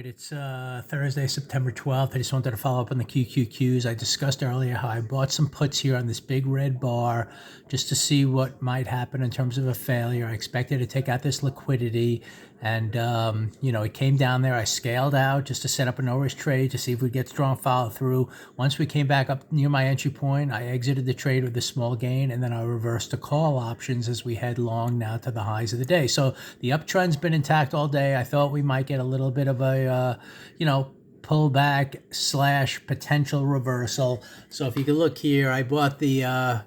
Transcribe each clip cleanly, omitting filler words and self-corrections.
right, it's Thursday, September 12th. I just wanted to follow up on the QQQs. I discussed earlier how I bought some puts here on this big red bar just to see what might happen in terms of a failure. I expected to take out this liquidity, and it came down there. I scaled out just to set up a no-risk trade to see if we'd get strong follow through. Once we came back up near my entry point, I exited the trade with a small gain, and then I reversed the call options as we head long now to the highs of the day. So the uptrend's been intact all day. I thought we might get a little bit of a pullback slash potential reversal. So if you can look here, I bought the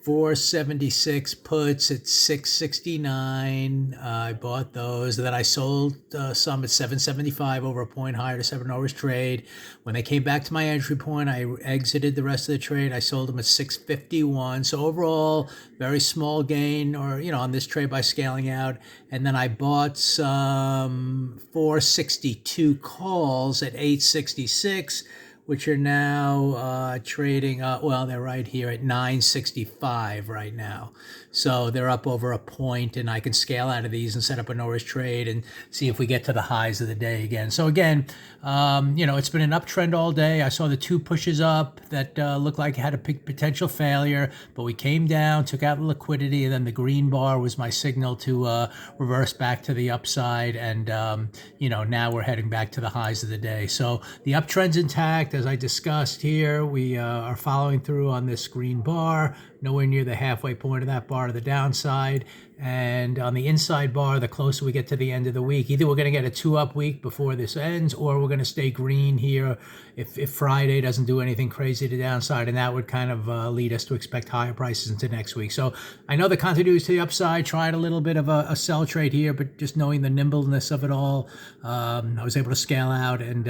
476 puts at 669. I bought those. Then I sold some at 775 over a point higher to 7 hours trade. When they came back to my entry point, I exited the rest of the trade. I sold them at 651. So overall, very small gain on this trade by scaling out. And then I bought some 462 calls at 866. Which are now trading, they're right here at 965 right now. So they're up over a point, and I can scale out of these and set up a no-risk trade and see if we get to the highs of the day again. So again, it's been an uptrend all day. I saw the two pushes up that looked like it had a potential failure, but we came down, took out the liquidity, and then the green bar was my signal to reverse back to the upside. And, now we're heading back to the highs of the day. So the uptrend's intact. As I discussed here, we are following through on this green bar, nowhere near the halfway point of that bar to the downside. And on the inside bar, the closer we get to the end of the week, either we're going to get a 2-up week before this ends, or we're going to stay green here if Friday doesn't do anything crazy to the downside, and that would kind of lead us to expect higher prices into next week. So I know the continuity is to the upside. Tried a little bit of a sell trade here, but just knowing the nimbleness of it all, I was able to scale out and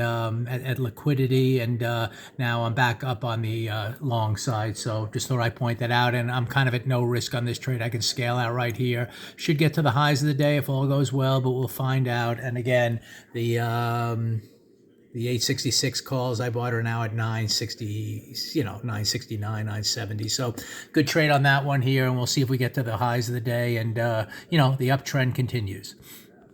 at liquidity, and now I'm back up on the long side. So just thought I'd point that out, and I'm kind of at no risk on this trade. I can scale out right here. Should get to the highs of the day if all goes well, but we'll find out. And again, the 866 calls I bought are now at 960, 969, 970. So good trade on that one here, and we'll see if we get to the highs of the day, and the uptrend continues.